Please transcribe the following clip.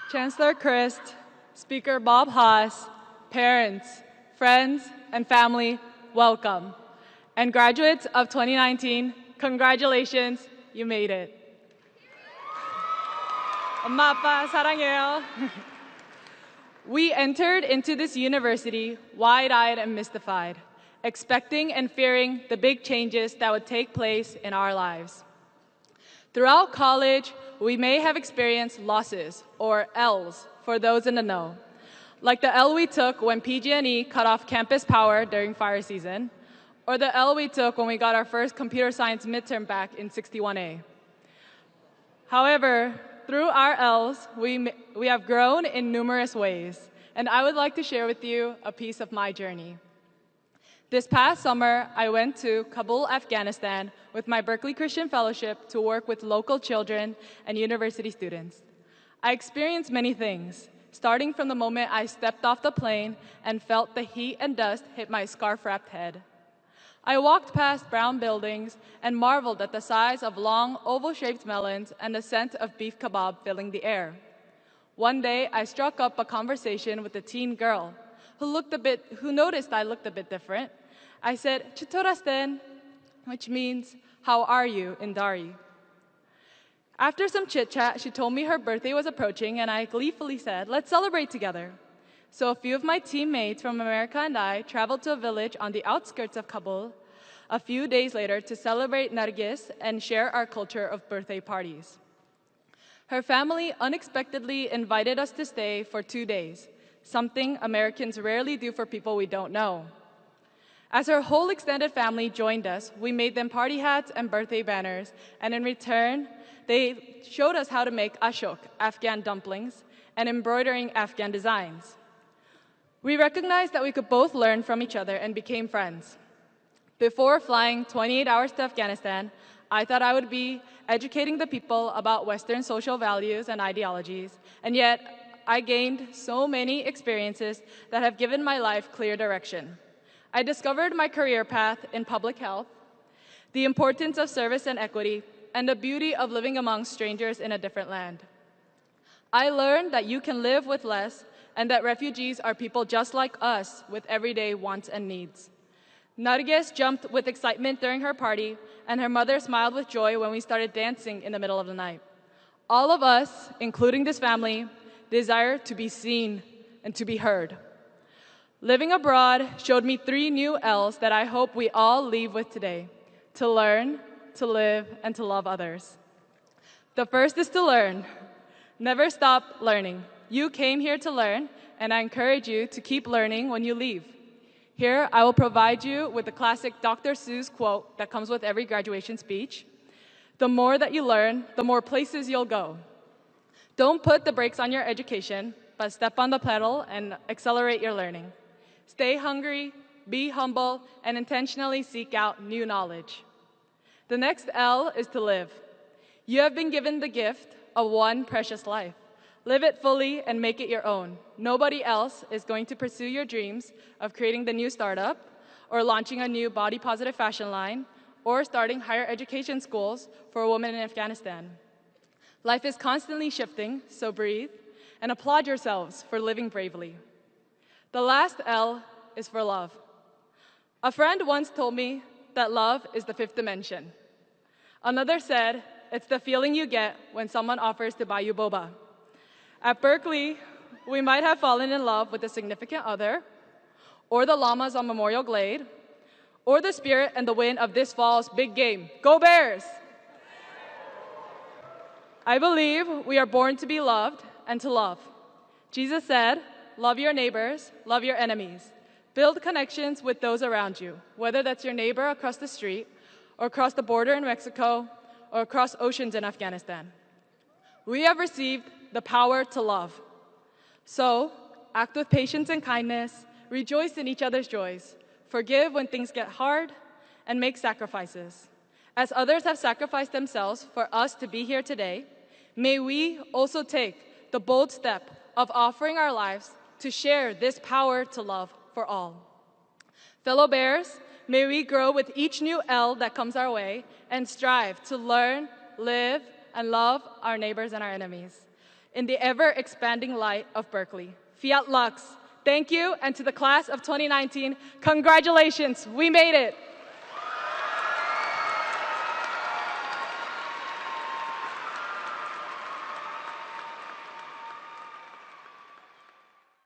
Chancellor Christ, Speaker Bob Haas, parents, friends, and family, welcome. And graduates of 2019, congratulations, you made it. 엄마, 아빠, 사랑해요. We entered into this university wide-eyed and mystified, expecting and fearing the big changes that would take place in our lives. Throughout college, we may have experienced losses, or L's, for those in the know, like the L we took when PG&E cut off campus power during fire season, or the L we took when we got our first computer science midterm back in 61A. However, through our L's, we have grown in numerous ways, and I would like to share with you a piece of my journey. This past summer, I went to Kabul, Afghanistan with my Berkeley Christian Fellowship to work with local children and university students. I experienced many things, starting from the moment I stepped off the plane and felt the heat and dust hit my scarf-wrapped head. I walked past brown buildings and marveled at the size of long, oval-shaped melons and the scent of beef kebab filling the air. One day, I struck up a conversation with a teen girl who noticed I looked a bit different. I said, "Chitorasten," which means, "How are you?" in Dari. After some chit-chat, she told me her birthday was approaching, and I gleefully said, "Let's celebrate together." So a few of my teammates from America and I traveled to a village on the outskirts of Kabul a few days later to celebrate Nargis and share our culture of birthday parties. Her family unexpectedly invited us to stay for 2 days, something Americans rarely do for people we don't know. As her whole extended family joined us, we made them party hats and birthday banners, and in return, they showed us how to make ashok, Afghan dumplings, and embroidering Afghan designs. We recognized that we could both learn from each other and became friends. Before flying 28 hours to Afghanistan, I thought I would be educating the people about Western social values and ideologies, and yet I gained so many experiences that have given my life clear direction. I discovered my career path in public health, the importance of service and equity, and the beauty of living among strangers in a different land. I learned that you can live with less and that refugees are people just like us with everyday wants and needs. Nargis jumped with excitement during her party, and her mother smiled with joy when we started dancing in the middle of the night. All of us, including this family, desire to be seen and to be heard. Living abroad showed me 3 new L's that I hope we all leave with today: to learn, to live, and to love others. The first is to learn. Never stop learning. You came here to learn, and I encourage you to keep learning when you leave. Here, I will provide you with the classic Dr. Seuss quote that comes with every graduation speech. The more that you learn, the more places you'll go. Don't put the brakes on your education, but step on the pedal and accelerate your learning. Stay hungry, be humble, and intentionally seek out new knowledge. The next L is to live. You have been given the gift of one precious life. Live it fully and make it your own. Nobody else is going to pursue your dreams of creating the new startup, or launching a new body-positive fashion line, or starting higher education schools for women in Afghanistan. Life is constantly shifting, so breathe and applaud yourselves for living bravely. The last L is for love. A friend once told me that love is the 5th dimension. Another said, it's the feeling you get when someone offers to buy you boba. At Berkeley, we might have fallen in love with a significant other, or the llamas on Memorial Glade, or the spirit and the wind of this fall's big game. Go Bears! I believe we are born to be loved and to love. Jesus said, love your neighbors, love your enemies. Build connections with those around you, whether that's your neighbor across the street, or across the border in Mexico, or across oceans in Afghanistan. We have received the power to love. So, act with patience and kindness, rejoice in each other's joys, forgive when things get hard, and make sacrifices. As others have sacrificed themselves for us to be here today, may we also take the bold step of offering our lives to share this power to love for all. Fellow Bears, may we grow with each new L that comes our way and strive to learn, live, and love our neighbors and our enemies. in the ever-expanding light of Berkeley. Fiat Lux. Thank you, and to the class of 2019, congratulations, we made it.